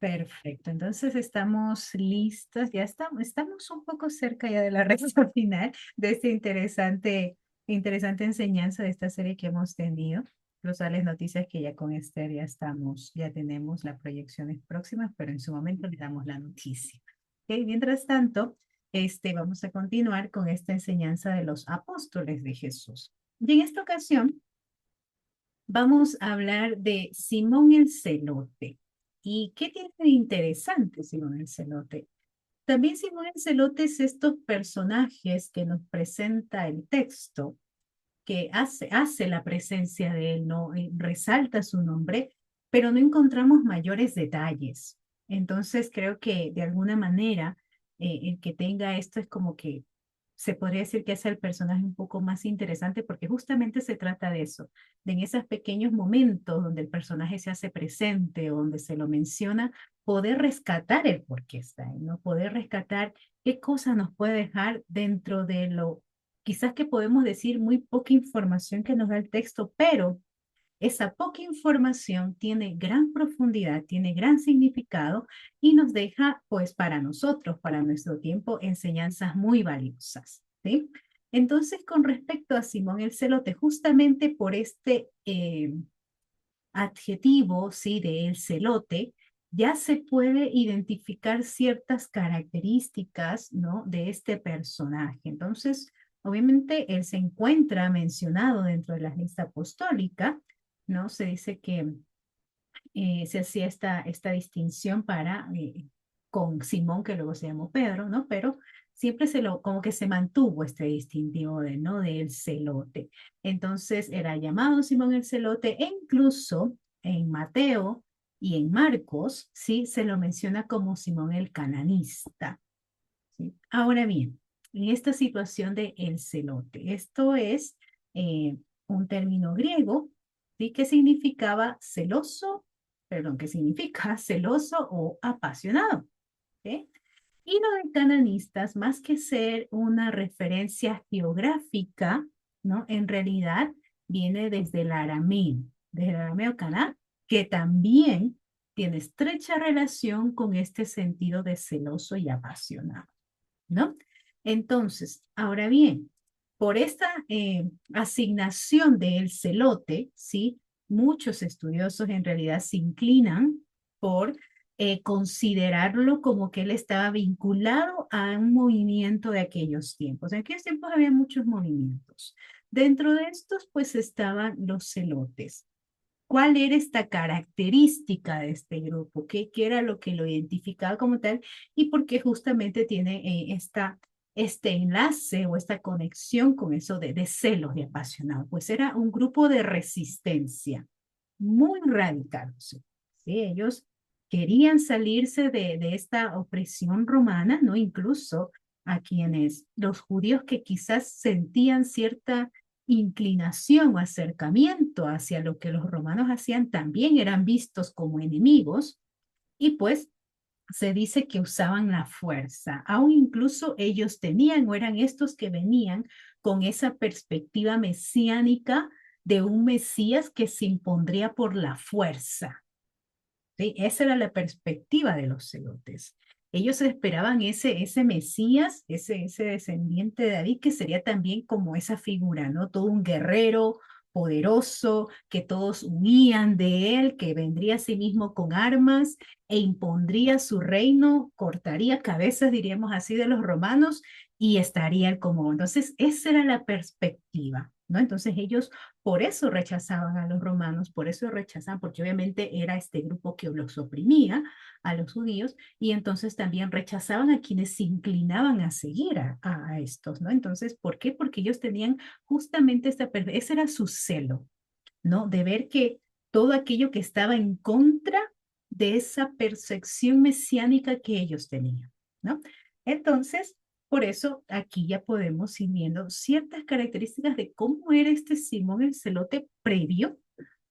Perfecto, entonces estamos listos, ya estamos un poco cerca ya de la recta final de esta interesante enseñanza de esta serie que hemos tenido. Los las noticias que ya con Esther ya tenemos las proyecciones próximas, pero en su momento le damos la noticia. Ok, mientras tanto, vamos a continuar con esta enseñanza de los apóstoles de Jesús. Y en esta ocasión vamos a hablar de Simón el Celote. ¿Y qué tiene de interesante Simón el Celote? También Simón el Celote es estos personajes que nos presenta el texto, que hace la presencia de él, ¿no? Resalta su nombre, pero no encontramos mayores detalles. Entonces creo que de alguna manera el que tenga esto es como que se podría decir que es el personaje un poco más interesante porque justamente se trata de eso, de en esos pequeños momentos donde el personaje se hace presente o donde se lo menciona, poder rescatar el por qué está ahí, ¿no? Poder rescatar qué cosa nos puede dejar dentro de lo, quizás que podemos decir muy poca información que nos da el texto, pero esa poca información tiene gran profundidad, tiene gran significado y nos deja, pues para nosotros, para nuestro tiempo, enseñanzas muy valiosas, ¿sí? Entonces, con respecto a Simón el Celote, justamente por este adjetivo, ¿sí? De el celote, ya se puede identificar ciertas características, ¿no? De este personaje. Entonces, obviamente, él se encuentra mencionado dentro de la lista apostólica, ¿no? Se dice que se hacía esta distinción con Simón, que luego se llamó Pedro, ¿no? Pero siempre como que se mantuvo este distintivo de, ¿no? Del celote. Entonces era llamado Simón el celote e incluso en Mateo y en Marcos, ¿sí? Se lo menciona como Simón el cananista, ¿sí? Ahora bien, en esta situación de el celote, esto es un término griego, ¿sí? Que significaba celoso, perdón, que significa celoso o apasionado, ¿sí? Y lo de cananistas, más que ser una referencia geográfica, ¿no? En realidad viene desde el arameo caná, que también tiene estrecha relación con este sentido de celoso y apasionado, ¿no? Entonces, ahora bien, por esta asignación del celote, ¿sí? Muchos estudiosos en realidad se inclinan por considerarlo como que él estaba vinculado a un movimiento de aquellos tiempos. En aquellos tiempos había muchos movimientos. Dentro de estos, pues estaban los celotes. ¿Cuál era esta característica de este grupo? ¿Qué era lo que lo identificaba como tal? Y por qué justamente tiene este enlace o esta conexión con eso de celos, de apasionado. Pues era un grupo de resistencia muy radical. ¿Sí? Ellos querían salirse de esta opresión romana, ¿no? Incluso a quienes, los judíos que quizás sentían cierta inclinación o acercamiento hacia lo que los romanos hacían, también eran vistos como enemigos y pues se dice que usaban la fuerza. Aún incluso ellos tenían o eran estos que venían con esa perspectiva mesiánica de un Mesías que se impondría por la fuerza. ¿Sí? Esa era la perspectiva de los celotes. Ellos esperaban ese Mesías, ese descendiente de David, que sería también como esa figura, ¿no? Todo un guerrero poderoso, que todos huían de él, que vendría a sí mismo con armas e impondría su reino, cortaría cabezas, diríamos así, de los romanos y estaría él como. Entonces, esa era la perspectiva, ¿no? Entonces ellos por eso rechazaban a los romanos, por eso rechazaban, porque obviamente era este grupo que los oprimía a los judíos, y entonces también rechazaban a quienes se inclinaban a seguir a estos, ¿no? Entonces, ¿por qué? Porque ellos tenían justamente ese era su celo, ¿no? De ver que todo aquello que estaba en contra de esa percepción mesiánica que ellos tenían, ¿no? Entonces, por eso aquí ya podemos ir viendo ciertas características de cómo era este Simón el Celote previo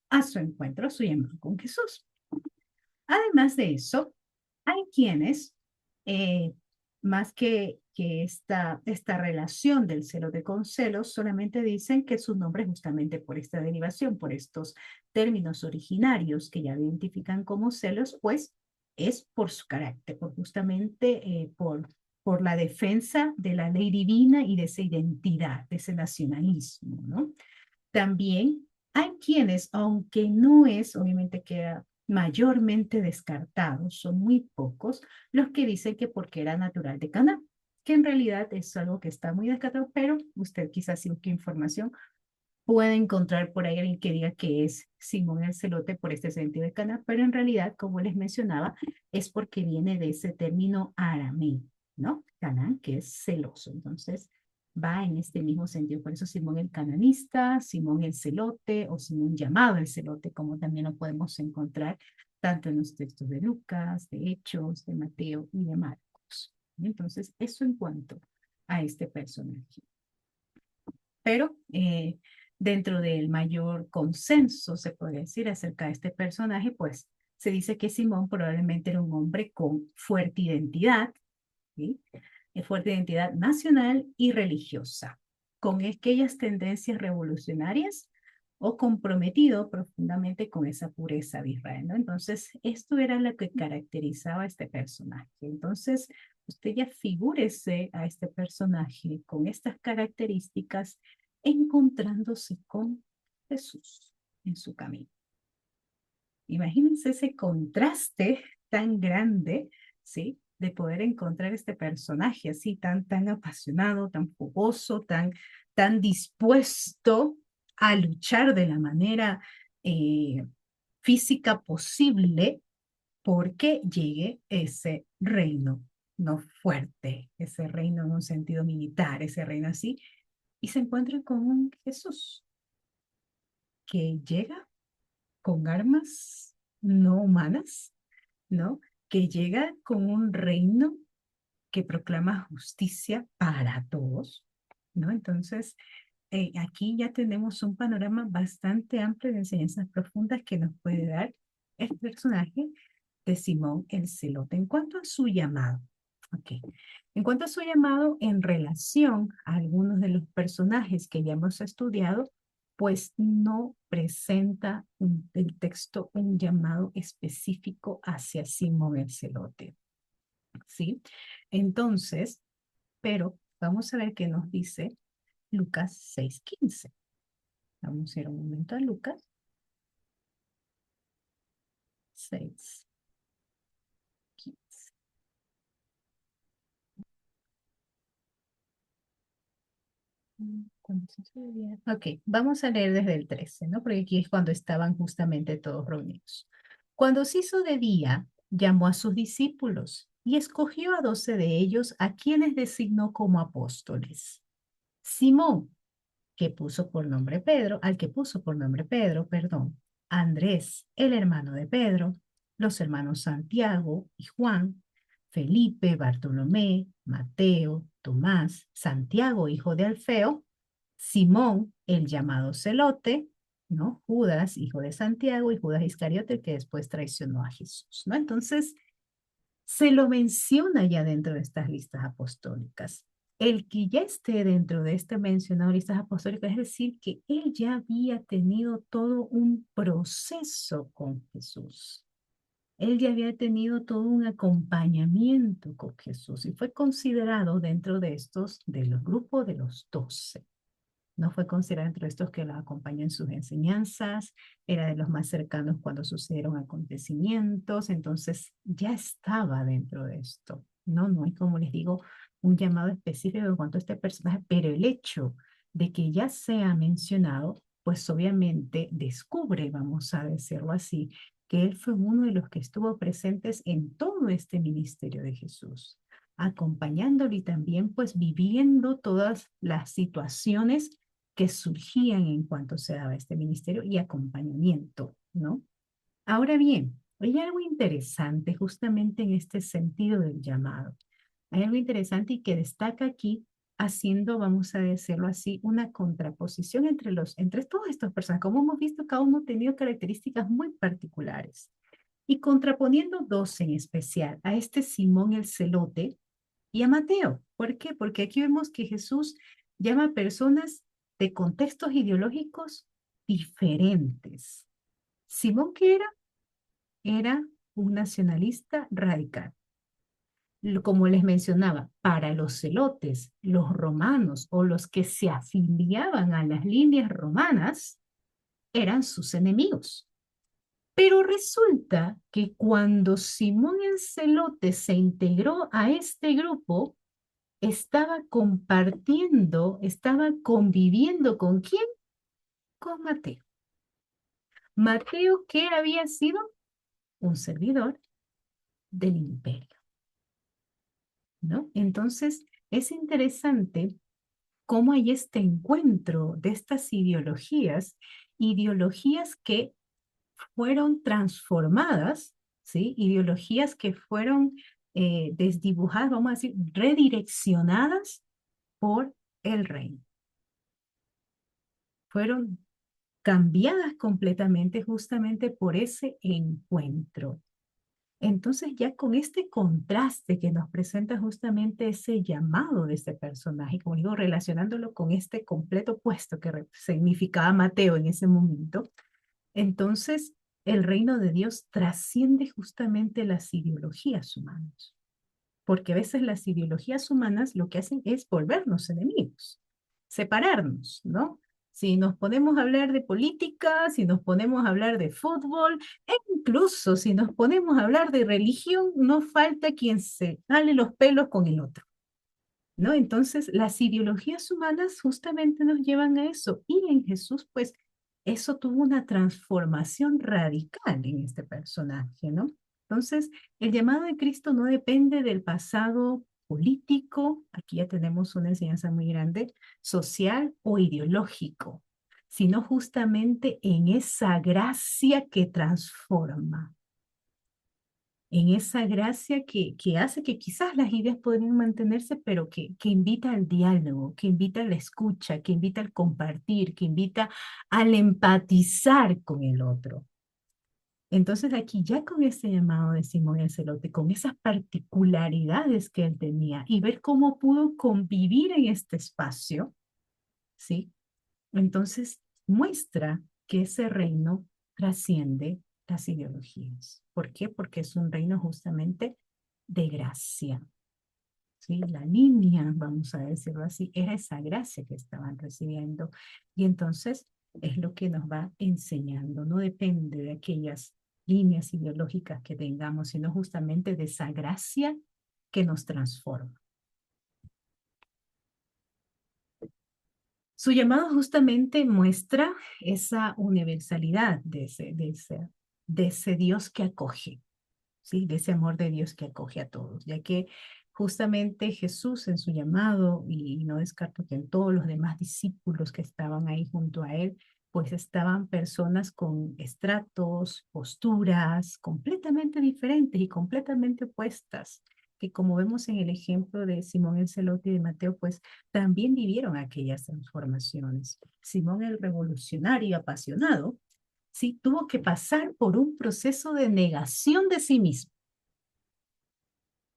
a su encuentro, a su llamado con Jesús. Además de eso, hay quienes, eh, más que esta relación del celote con celos, solamente dicen que su nombre es justamente por esta derivación, por estos términos originarios que ya identifican como celos, pues es por su carácter, por justamente por la defensa de la ley divina y de esa identidad, de ese nacionalismo, ¿no? También hay quienes, aunque no es, obviamente queda mayormente descartado, son muy pocos los que dicen que porque era natural de Cana, que en realidad es algo que está muy descartado, pero usted quizás si busque información puede encontrar por ahí alguien que diga que es Simón el Celote por este sentido de Cana, pero en realidad, como les mencionaba, es porque viene de ese término arameo, ¿no? Canaán, que es celoso. Entonces, va en este mismo sentido. Por eso Simón el cananista, Simón el Celote o Simón llamado el Celote, como también lo podemos encontrar tanto en los textos de Lucas, de Hechos, de Mateo y de Marcos. Entonces, eso en cuanto a este personaje. Pero dentro del mayor consenso, se podría decir, acerca de este personaje, pues se dice que Simón probablemente era un hombre con fuerte identidad, ¿sí? Fuerte identidad nacional y religiosa, con aquellas tendencias revolucionarias o comprometido profundamente con esa pureza de Israel, ¿no? Entonces, esto era lo que caracterizaba a este personaje. Entonces, usted ya figúrese a este personaje con estas características encontrándose con Jesús en su camino. Imagínense ese contraste tan grande, ¿sí? De poder encontrar este personaje así tan apasionado, tan fogoso, tan dispuesto a luchar de la manera física posible porque llegue ese reino, no fuerte, ese reino en un sentido militar, ese reino así, y se encuentra con un Jesús que llega con armas no humanas, ¿no? Que llega con un reino que proclama justicia para todos, ¿no? Entonces, aquí ya tenemos un panorama bastante amplio de enseñanzas profundas que nos puede dar el personaje de Simón el Celote. En cuanto a su llamado, ok. En cuanto a su llamado en relación a algunos de los personajes que ya hemos estudiado, pues no presenta el texto un llamado específico hacia Simón el Celote, ¿sí? Entonces, pero vamos a ver qué nos dice Lucas 6:15. Vamos a ir un momento a Lucas 6:15. Ok, vamos a leer desde el 13, ¿no? Porque aquí es cuando estaban justamente todos reunidos. Cuando se hizo de día, llamó a sus discípulos y escogió a 12 de ellos, a quienes designó como apóstoles. Simón, que puso por nombre Pedro, al que puso por nombre Pedro, perdón, Andrés, el hermano de Pedro, los hermanos Santiago y Juan, Felipe, Bartolomé, Mateo, Tomás, Santiago, hijo de Alfeo, Simón, el llamado Celote, ¿no? Judas, hijo de Santiago, y Judas Iscariote, que después traicionó a Jesús, ¿no? Entonces, se lo menciona ya dentro de estas listas apostólicas. El que ya esté dentro de este mencionado listas apostólicas, es decir, que él ya había tenido todo un proceso con Jesús. Él ya había tenido todo un acompañamiento con Jesús y fue considerado dentro de estos, de los grupos de los 12. No fue considerado entre estos que los acompañó en sus enseñanzas, era de los más cercanos cuando sucedieron acontecimientos, entonces ya estaba dentro de esto. No hay, como les digo, un llamado específico en cuanto a este personaje, pero el hecho de que ya sea mencionado, pues obviamente descubre, vamos a decirlo así, que él fue uno de los que estuvo presentes en todo este ministerio de Jesús, acompañándolo y también pues viviendo todas las situaciones que surgían en cuanto se daba este ministerio y acompañamiento, ¿no? Ahora bien, hay algo interesante justamente en este sentido del llamado. Hay algo interesante y que destaca aquí haciendo, vamos a decirlo así, una contraposición entre todos estos personajes. Como hemos visto, cada uno ha tenido características muy particulares. Y contraponiendo dos en especial, a este Simón el Celote y a Mateo. ¿Por qué? Porque aquí vemos que Jesús llama a personas de contextos ideológicos diferentes. Simón, ¿qué era? Era un nacionalista radical. Como les mencionaba, para los celotes, los romanos o los que se afiliaban a las líneas romanas eran sus enemigos. Pero resulta que cuando Simón el Celote se integró a este grupo, estaba compartiendo, estaba conviviendo ¿con quién? Con Mateo. Mateo, que había sido un servidor del imperio, ¿no? Entonces, es interesante cómo hay este encuentro de estas ideologías, ideologías que fueron transformadas, ¿sí? Ideologías que fueron desdibujadas, vamos a decir, redireccionadas por el reino. Fueron cambiadas completamente justamente por ese encuentro. Entonces ya con este contraste que nos presenta justamente ese llamado de este personaje, como digo, relacionándolo con este completo opuesto que significaba Mateo en ese momento, entonces el reino de Dios trasciende justamente las ideologías humanas, porque a veces las ideologías humanas lo que hacen es volvernos enemigos, separarnos, ¿no? Si nos ponemos a hablar de política, si nos ponemos a hablar de fútbol, e incluso si nos ponemos a hablar de religión, no falta quien se jale los pelos con el otro, ¿no? Entonces, las ideologías humanas justamente nos llevan a eso. Y en Jesús, pues, eso tuvo una transformación radical en este personaje, ¿no? Entonces, el llamado de Cristo no depende del pasado político, aquí ya tenemos una enseñanza muy grande, social o ideológico, sino justamente en esa gracia que transforma, en esa gracia que hace que quizás las ideas podrían mantenerse, pero que invita al diálogo, que invita a la escucha, que invita al compartir, que invita al empatizar con el otro. Entonces aquí ya con este llamado de Simón el Celote, con esas particularidades que él tenía y ver cómo pudo convivir en este espacio, ¿sí? Entonces muestra que ese reino trasciende las ideologías. ¿Por qué? Porque es un reino justamente de gracia. ¿Sí? La línea, vamos a decirlo así, era esa gracia que estaban recibiendo. Y entonces es lo que nos va enseñando. No depende de aquellas líneas ideológicas que tengamos, sino justamente de esa gracia que nos transforma. Su llamado justamente muestra esa universalidad de ese Dios que acoge, ¿sí? De ese amor de Dios que acoge a todos, ya que justamente Jesús en su llamado, y no descarto que en todos los demás discípulos que estaban ahí junto a él, pues estaban personas con estratos, posturas completamente diferentes y completamente opuestas, que como vemos en el ejemplo de Simón el Celote y de Mateo, pues también vivieron aquellas transformaciones. Simón el revolucionario apasionado, sí, tuvo que pasar por un proceso de negación de sí mismo.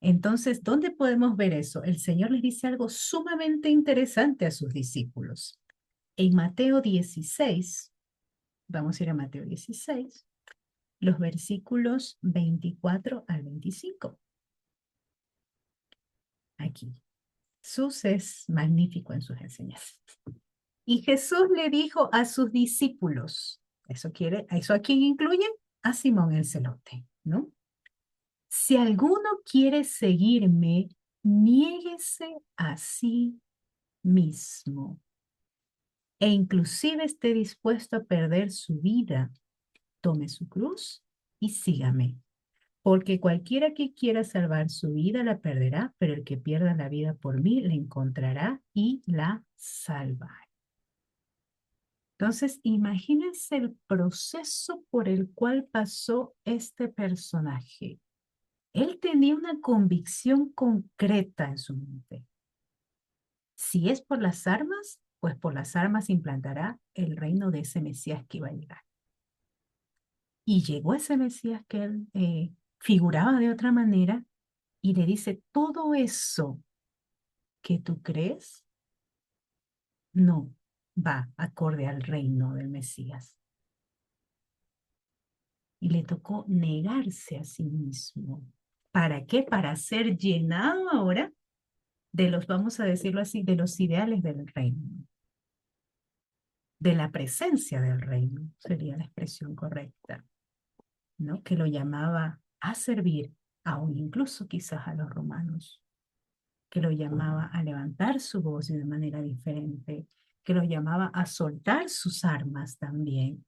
Entonces, ¿dónde podemos ver eso? El Señor les dice algo sumamente interesante a sus discípulos. En Mateo 16, vamos a ir a Mateo 16, los versículos 24 al 25. Aquí. Jesús es magnífico en sus enseñanzas. Y Jesús le dijo a sus discípulos, ¿eso a quién incluye? A Simón el Celote, ¿no? Si alguno quiere seguirme, niéguese a sí mismo e inclusive esté dispuesto a perder su vida. Tome su cruz y sígame. Porque cualquiera que quiera salvar su vida la perderá, pero el que pierda la vida por mí la encontrará y la salvará. Entonces, imagínense el proceso por el cual pasó este personaje. Él tenía una convicción concreta en su mente. Si es por las armas, pues por las armas implantará el reino de ese Mesías que iba a llegar. Y llegó ese Mesías que él figuraba de otra manera y le dice, todo eso que tú crees no va acorde al reino del Mesías. y le tocó negarse a sí mismo. ¿Para qué? Para ser llenado ahora de los, vamos a decirlo así, de los ideales del reino, de la presencia del reino, sería la expresión correcta, ¿no? Que lo llamaba a servir, aún incluso quizás a los romanos, que lo llamaba a levantar su voz de una manera diferente, que lo llamaba a soltar sus armas también.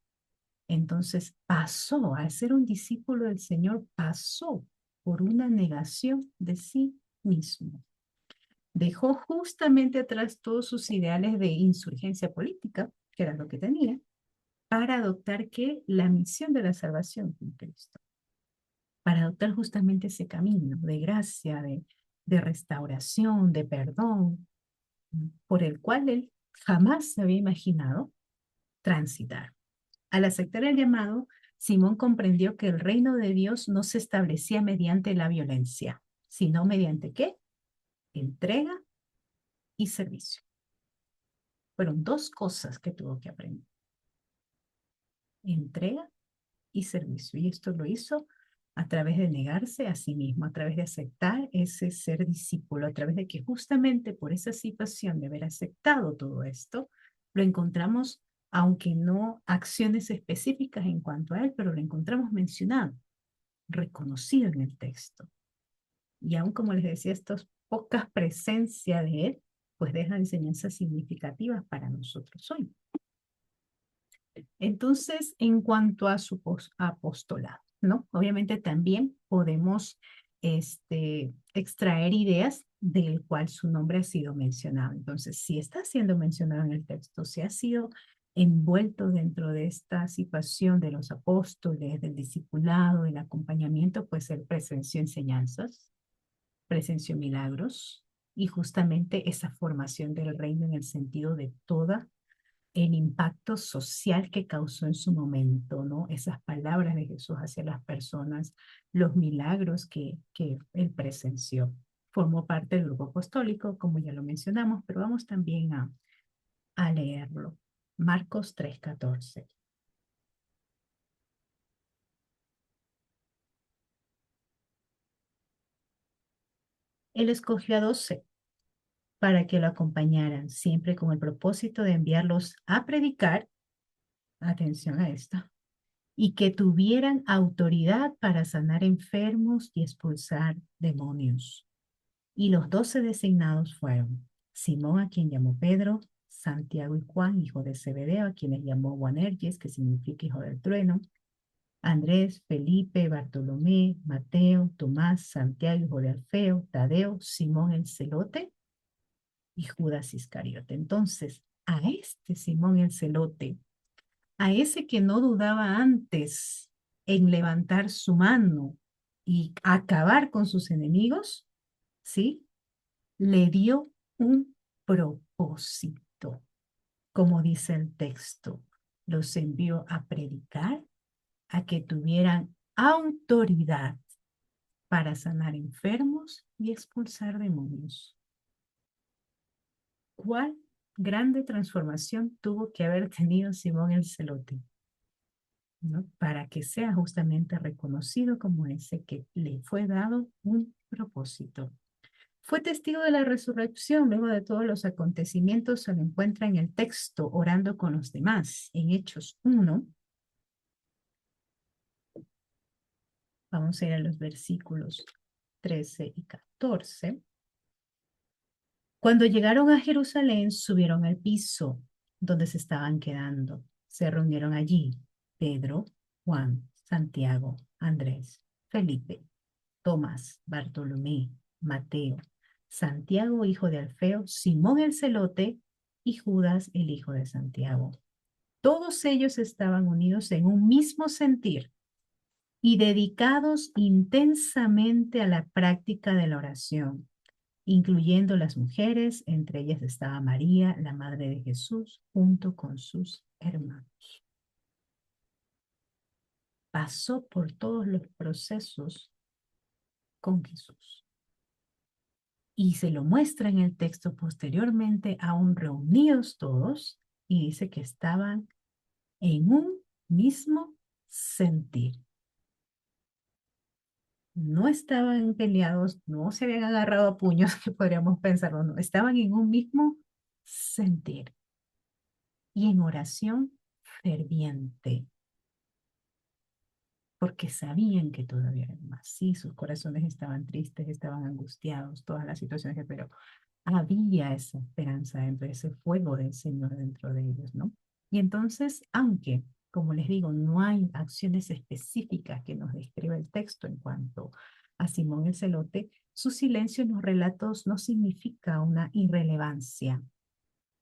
Entonces pasó, al ser un discípulo del Señor, pasó por una negación de sí mismo. Dejó justamente atrás todos sus ideales de insurgencia política, que era lo que tenía, para adoptar ¿qué? La misión de la salvación con Cristo, para adoptar justamente ese camino de gracia, de restauración, de perdón, por el cual él jamás se había imaginado transitar. Al aceptar el llamado, Simón comprendió que el reino de Dios no se establecía mediante la violencia, sino mediante ¿qué? Entrega y servicio. Fueron dos cosas que tuvo que aprender: entrega y servicio. Y esto lo hizo a través de negarse a sí mismo, a través de aceptar ese ser discípulo, a través de que justamente por esa situación de haber aceptado todo esto, lo encontramos, aunque no acciones específicas en cuanto a él, pero lo encontramos mencionado, reconocido en el texto. Y aún como les decía, estas pocas presencias de él, pues dejan enseñanzas significativas para nosotros hoy. Entonces, en cuanto a su apostolado, ¿no? Obviamente también podemos extraer ideas del cual su nombre ha sido mencionado. Entonces, si está siendo mencionado en el texto, si ha sido envuelto dentro de esta situación de los apóstoles, del discipulado, del acompañamiento, pues él presenció enseñanzas, presenció milagros y justamente esa formación del reino en el sentido de toda el impacto social que causó en su momento, ¿no? Esas palabras de Jesús hacia las personas, los milagros que él presenció. Formó parte del grupo apostólico, como ya lo mencionamos, pero vamos también a leerlo. Marcos 3:14. Él escogió a 12 para que lo acompañaran, siempre con el propósito de enviarlos a predicar, atención a esto, y que tuvieran autoridad para sanar enfermos y expulsar demonios. Y los 12 designados fueron Simón, a quien llamó Pedro, Santiago y Juan, hijo de Zebedeo, a quienes llamó Boanerges, que significa hijo del trueno, Andrés, Felipe, Bartolomé, Mateo, Tomás, Santiago, hijo de Alfeo, Tadeo, Simón el celote y Judas Iscariote. Entonces, a este Simón el celote, a ese que no dudaba antes en levantar su mano y acabar con sus enemigos, ¿sí? Le dio un propósito, como dice el texto. Los envió a predicar, a que tuvieran autoridad para sanar enfermos y expulsar demonios. ¿Cuál grande transformación tuvo que haber tenido Simón el Celote, ¿no? Para que sea justamente reconocido como ese que le fue dado un propósito? Fue testigo de la resurrección luego de todos los acontecimientos. Se lo encuentra en el texto orando con los demás. En Hechos 1, vamos a ir a los versículos 13 y 14. Cuando llegaron a Jerusalén, subieron al piso donde se estaban quedando. Se reunieron allí Pedro, Juan, Santiago, Andrés, Felipe, Tomás, Bartolomé, Mateo, Santiago, hijo de Alfeo, Simón el celote y Judas, el hijo de Santiago. Todos ellos estaban unidos en un mismo sentir y dedicados intensamente a la práctica de la oración, incluyendo las mujeres. Entre ellas estaba María, la madre de Jesús, junto con sus hermanos. Pasó por todos los procesos con Jesús. Y se lo muestra en el texto posteriormente, aún reunidos todos, y dice que estaban en un mismo sentir. no estaban peleados, no se habían agarrado a puños, que podríamos pensarlo, no, estaban en un mismo sentir y en oración ferviente, porque sabían que todavía era más. Sí, sus corazones estaban tristes, estaban angustiados, todas las situaciones, pero había esa esperanza dentro, ese fuego del Señor dentro de ellos, ¿no? Y entonces, aunque, como les digo, no hay acciones específicas que nos describa el texto en cuanto a Simón el Celote, su silencio en los relatos no significa una irrelevancia,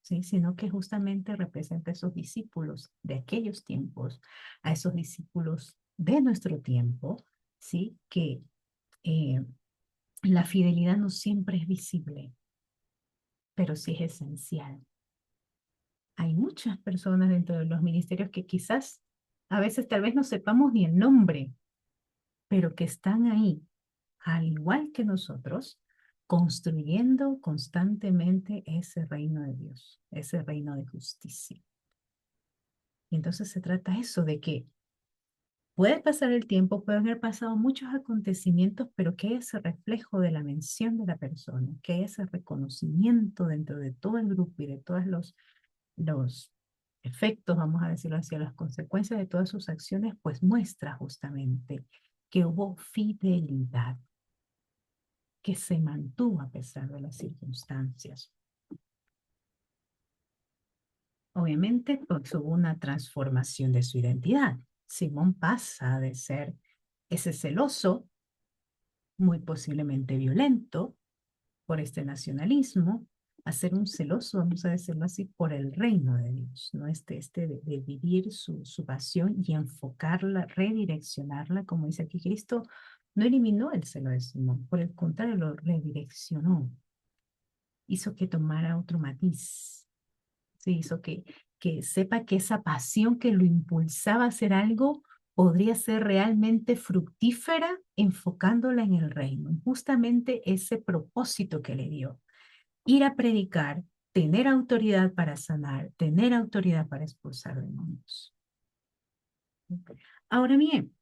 ¿sí? Sino que justamente representa a esos discípulos de aquellos tiempos, a esos discípulos de nuestro tiempo, ¿sí? Que la fidelidad no siempre es visible, pero sí es esencial. Hay muchas personas dentro de los ministerios que quizás a veces tal vez no sepamos ni el nombre, pero que están ahí, al igual que nosotros, construyendo constantemente ese reino de Dios, ese reino de justicia. Y entonces se trata eso de que puede pasar el tiempo, pueden haber pasado muchos acontecimientos, pero que haya ese reflejo de la mención de la persona, que haya ese reconocimiento dentro de todo el grupo y de todos los efectos, vamos a decirlo así, las consecuencias de todas sus acciones, pues muestra justamente que hubo fidelidad, que se mantuvo a pesar de las circunstancias. Obviamente, pues hubo una transformación de su identidad. Simón pasa de ser ese celoso, muy posiblemente violento, por este nacionalismo, a ser un celoso, vamos a decirlo así, por el reino de Dios, ¿no? De vivir su pasión y enfocarla, redireccionarla, como dice aquí Cristo, no eliminó el celo de Simón, por el contrario, lo redireccionó, hizo que tomara otro matiz, ¿sí? Hizo que sepa que esa pasión que lo impulsaba a hacer algo podría ser realmente fructífera enfocándola en el reino, justamente ese propósito que le dio ir a predicar, tener autoridad para sanar, tener autoridad para expulsar demonios. Ahora bien,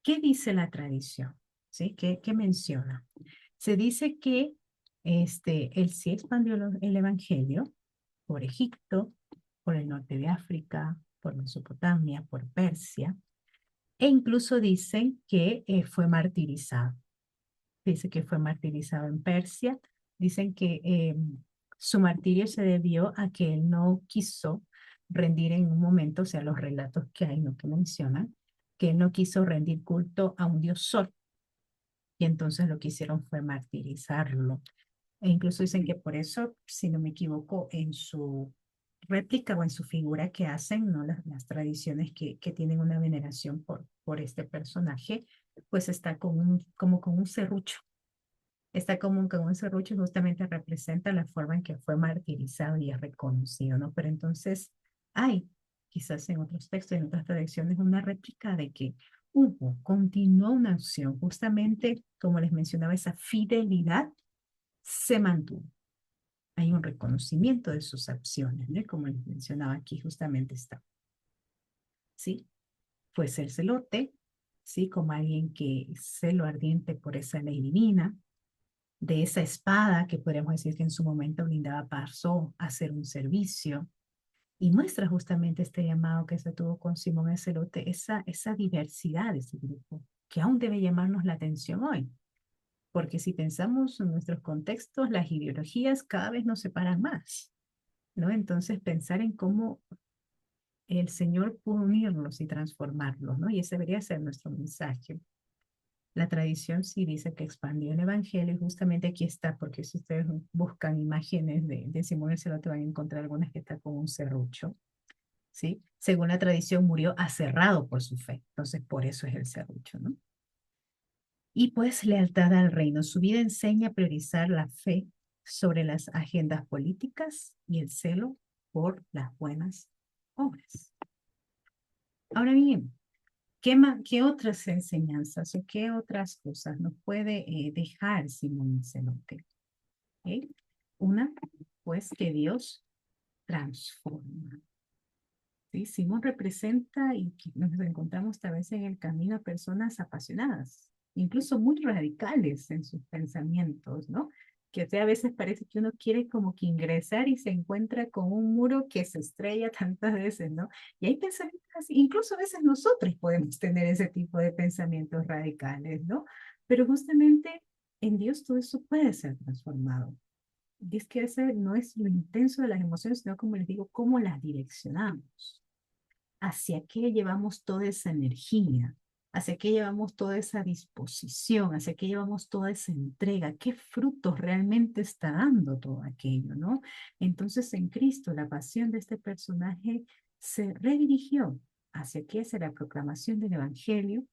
¿qué dice la tradición? ¿Sí? ¿Qué menciona? Se dice que él sí expandió el evangelio por Egipto, por el norte de África, por Mesopotamia, por Persia, e incluso dicen que fue martirizado. Dice que fue martirizado en Persia. Dicen que su martirio se debió a que él no quiso rendir en un momento, o sea, los relatos que hay, no que mencionan, que él no quiso rendir culto a un dios sol, y entonces lo que hicieron fue martirizarlo. E incluso dicen que por eso, si no me equivoco, en su réplica o en su figura que hacen, ¿no? Las tradiciones que tienen una veneración por este personaje, pues está como con un serrucho. Está como que un serrucho justamente representa la forma en que fue martirizado y es reconocido, ¿no? Pero entonces hay, quizás en otros textos, en otras tradiciones, una réplica de que continuó una acción, justamente como les mencionaba, esa fidelidad se mantuvo. Hay un reconocimiento de sus acciones, ¿no? Como les mencionaba aquí, justamente está, ¿sí? Fue ser celote, ¿sí? Como alguien que celo ardiente por esa ley divina, de esa espada que podríamos decir que en su momento blindaba pasó a ser un servicio y muestra justamente este llamado que se tuvo con Simón el Celote, esa diversidad de ese grupo, que aún debe llamarnos la atención hoy, porque si pensamos en nuestros contextos, las ideologías cada vez nos separan más, ¿no? Entonces pensar en cómo el Señor pudo unirlos y transformarlos, ¿no? Y ese debería ser nuestro mensaje. La tradición sí dice que expandió el evangelio y justamente aquí está, porque si ustedes buscan imágenes de Simón el Celote van a encontrar algunas que está con un serrucho, ¿sí? Según la tradición murió aserrado por su fe, entonces por eso es el serrucho, ¿no? Y pues lealtad al reino. Su vida enseña a priorizar la fe sobre las agendas políticas y el celo por las buenas obras. Ahora bien, ¿qué otras enseñanzas o qué otras cosas nos puede dejar Simón Celote? ¿Okay? Una, pues que Dios transforma. ¿Sí? Simón representa y que nos encontramos tal vez en el camino a personas apasionadas, incluso muy radicales en sus pensamientos, ¿no? Que o sea, a veces parece que uno quiere como que ingresar y se encuentra con un muro que se estrella tantas veces, ¿no? Y hay pensamientos así, incluso a veces nosotros podemos tener ese tipo de pensamientos radicales, ¿no? Pero justamente en Dios todo eso puede ser transformado. Y es que ese no es lo intenso de las emociones, sino como les digo, cómo las direccionamos, hacia qué llevamos toda esa energía, hacia qué llevamos toda esa disposición, hacia qué llevamos toda esa entrega, qué frutos realmente está dando todo aquello, ¿no? Entonces en Cristo la pasión de este personaje se redirigió hacia qué, hacia la proclamación del Evangelio,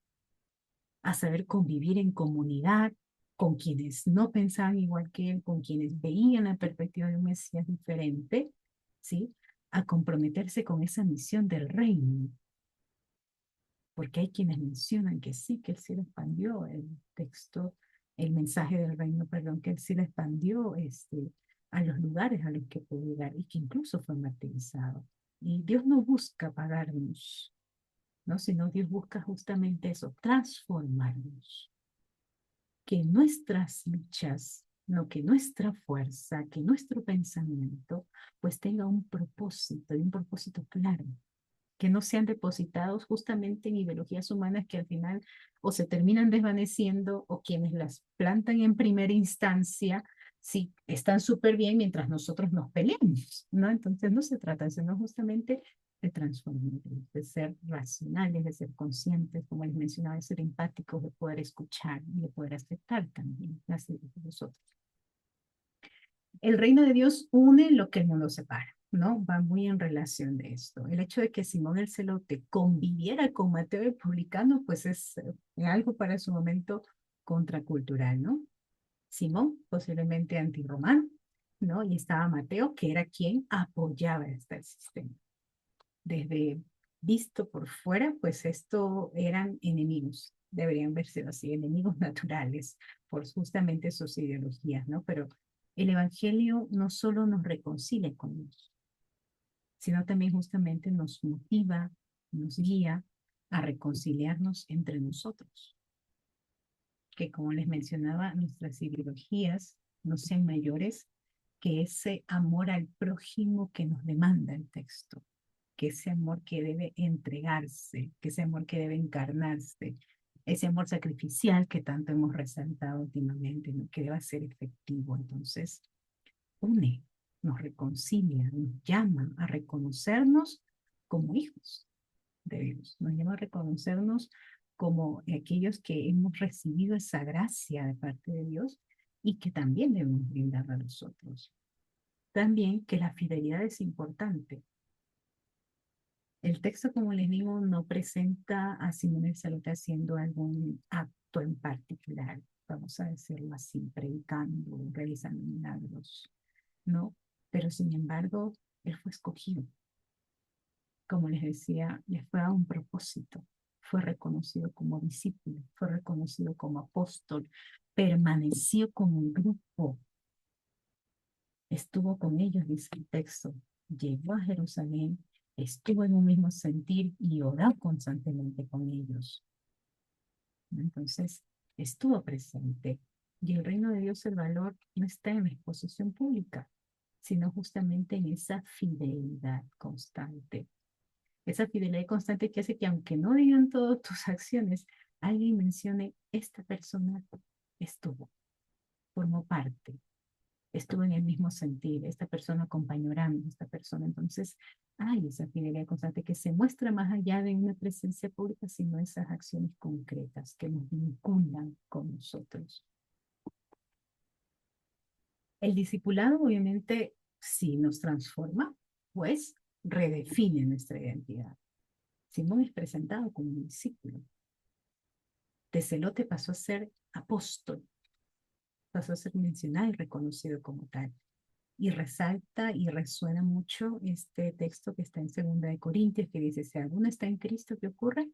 a saber convivir en comunidad con quienes no pensaban igual que él, con quienes veían la perspectiva de un Mesías diferente, ¿sí? A comprometerse con esa misión del reino, porque hay quienes mencionan que sí, que él sí lo expandió, el texto, el mensaje del reino, perdón, que él sí lo expandió a los lugares a los que pudo llegar y que incluso fue martirizado. Y Dios no busca pagarnos, ¿no? Sino Dios busca justamente eso, transformarnos, que nuestras luchas, no, que nuestra fuerza, que nuestro pensamiento, pues tenga un propósito y un propósito claro, que no sean depositados justamente en ideologías humanas que al final o se terminan desvaneciendo o quienes las plantan en primera instancia, sí, están súper bien mientras nosotros nos peleamos, ¿no? Entonces no se trata, sino justamente de transformar, de ser racionales, de ser conscientes, como les mencionaba, de ser empáticos, de poder escuchar y de poder aceptar también las ideas de los otros. El reino de Dios une lo que el mundo separa, ¿no? Va muy en relación de esto. El hecho de que Simón el Celote conviviera con Mateo el publicano, pues es algo para su momento contracultural, ¿no? Simón, posiblemente antirromano, ¿no? Y estaba Mateo, que era quien apoyaba este sistema. Desde visto por fuera, pues esto eran enemigos, deberían verse así, enemigos naturales, por justamente sus ideologías, ¿no? Pero el Evangelio no solo nos reconcilia con Dios, sino también justamente nos motiva, nos guía a reconciliarnos entre nosotros. Que como les mencionaba, nuestras ideologías no sean mayores que ese amor al prójimo que nos demanda el texto, que ese amor que debe entregarse, que ese amor que debe encarnarse, ese amor sacrificial que tanto hemos resaltado últimamente, ¿no? Que deba ser efectivo. Entonces, une, nos reconcilia, nos llama a reconocernos como hijos de Dios, nos llama a reconocernos como aquellos que hemos recibido esa gracia de parte de Dios y que también debemos brindar a los otros. También que la fidelidad es importante. El texto, como les digo, no presenta a Simón el Celote haciendo algún acto en particular, vamos a decirlo así, predicando, realizando milagros, ¿no? Pero sin embargo, él fue escogido. Como les decía, le fue a un propósito. Fue reconocido como discípulo, fue reconocido como apóstol, permaneció con un grupo, estuvo con ellos, dice el texto, llegó a Jerusalén, estuvo en un mismo sentir y oró constantemente con ellos. Entonces, estuvo presente. Y el reino de Dios, el valor no está en la exposición pública, sino justamente en esa fidelidad constante. Esa fidelidad constante que hace que aunque no digan todas tus acciones, alguien mencione, esta persona estuvo, formó parte, estuvo en el mismo sentir, esta persona acompañó a esta persona. Entonces, hay esa fidelidad constante que se muestra más allá de una presencia pública, sino esas acciones concretas que nos vinculan con nosotros. El discipulado, obviamente, sí nos transforma, pues redefine nuestra identidad. Simón es presentado como un discípulo. De celote pasó a ser apóstol, pasó a ser mencionado y reconocido como tal. Y resalta y resuena mucho este texto que está en 2 Corintios, que dice, si alguno está en Cristo, ¿qué ocurre?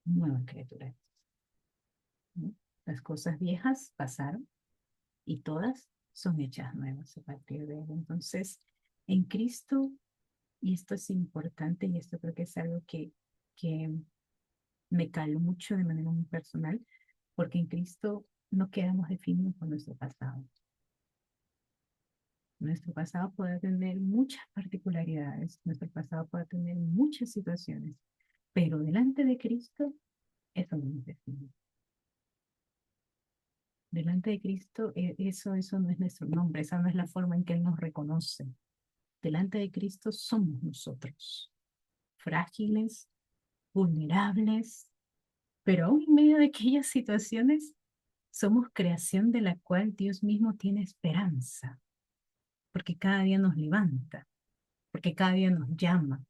Nueva criatura. ¿No? Las cosas viejas pasaron y todas son hechas nuevas a partir de él. Entonces, en Cristo, y esto es importante y esto creo que es algo que me caló mucho de manera muy personal, porque en Cristo no quedamos definidos por nuestro pasado. Nuestro pasado puede tener muchas particularidades, nuestro pasado puede tener muchas situaciones, pero delante de Cristo, eso no nos define. Delante de Cristo, eso no es nuestro nombre, esa no es la forma en que Él nos reconoce. Delante de Cristo somos nosotros, frágiles, vulnerables, pero aún en medio de aquellas situaciones, somos creación de la cual Dios mismo tiene esperanza, porque cada día nos levanta, porque cada día nos llama,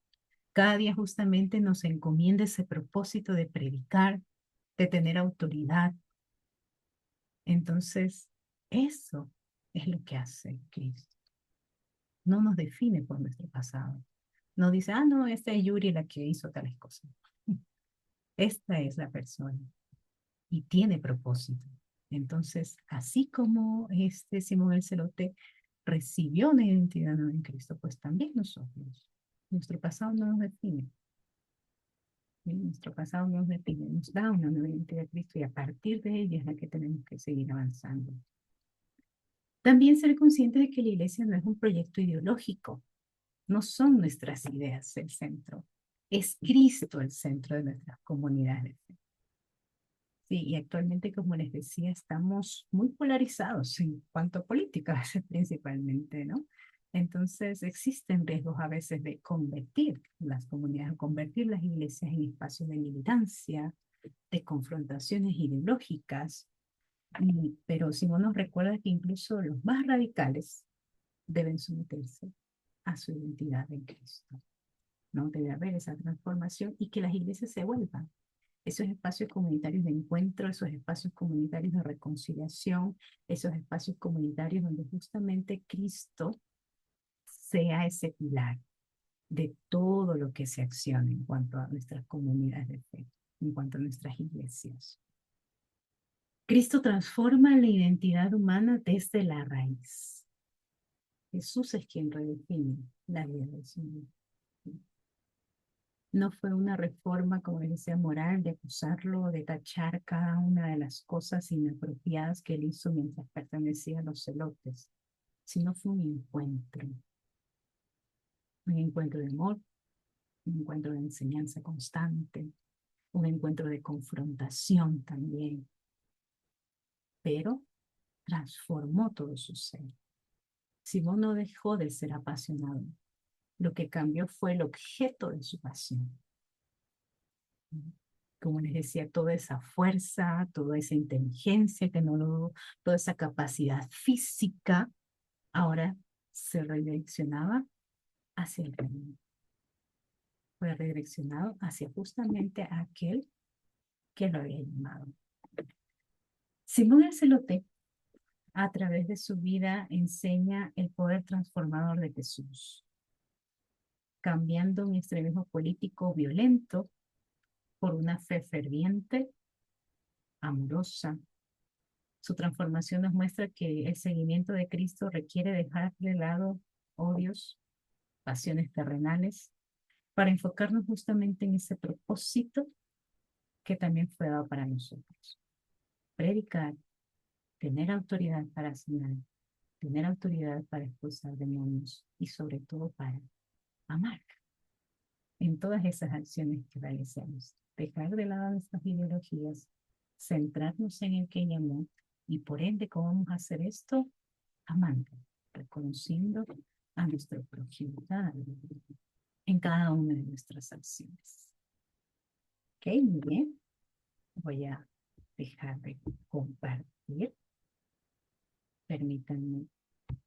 cada día justamente nos encomienda ese propósito de predicar, de tener autoridad. Entonces, eso es lo que hace Cristo. No nos define por nuestro pasado. No dice, ah, no, esta es Yuri la que hizo tales cosas. Esta es la persona y tiene propósito. Entonces, así como este Simón el Celote recibió una identidad nueva en Cristo, pues también nosotros. Nuestro pasado no nos define. ¿Sí? Nuestro pasado no nos define, nos da una nueva identidad de Cristo y a partir de ella es la que tenemos que seguir avanzando. También ser consciente de que la iglesia no es un proyecto ideológico, no son nuestras ideas el centro, es Cristo el centro de nuestras comunidades. Sí, y actualmente, como les decía, estamos muy polarizados en cuanto a política, principalmente, ¿no? Entonces, existen riesgos a veces de convertir las comunidades, convertir las iglesias en espacios de militancia, de confrontaciones ideológicas, pero Simón nos recuerda que incluso los más radicales deben someterse a su identidad en Cristo, ¿no? Debe haber esa transformación y que las iglesias se vuelvan esos espacios comunitarios de encuentro, esos espacios comunitarios de reconciliación, esos espacios comunitarios donde justamente Cristo sea ese pilar de todo lo que se acciona en cuanto a nuestras comunidades de fe, en cuanto a nuestras iglesias. Cristo transforma la identidad humana desde la raíz. Jesús es quien redefine la vida del Señor. No fue una reforma, como les decía, moral, de acusarlo, de tachar cada una de las cosas inapropiadas que él hizo mientras pertenecía a los celotes, sino fue un encuentro de amor, un encuentro de enseñanza constante, un encuentro de confrontación también, pero transformó todo su ser. Simón no dejó de ser apasionado, lo que cambió fue el objeto de su pasión. Como les decía, toda esa fuerza, toda esa inteligencia que no lo, toda esa capacidad física, ahora se redireccionaba hacia el reino. Fue redireccionado hacia justamente aquel que lo había llamado. Simón el Celote, a través de su vida, enseña el poder transformador de Jesús, cambiando un extremismo político violento por una fe ferviente, amorosa. Su transformación nos muestra que el seguimiento de Cristo requiere dejar de lado odios, pasiones terrenales, para enfocarnos justamente en ese propósito que también fue dado para nosotros. Predicar, tener autoridad para sanar, tener autoridad para expulsar demonios y sobre todo para amar en todas esas acciones que realizamos. Dejar de lado nuestras ideologías, centrarnos en el que llamó y por ende, ¿cómo vamos a hacer esto? Amando, reconociendo a nuestro prójimo en cada una de nuestras acciones. Ok, muy bien. Voy a dejar de compartir. Permítanme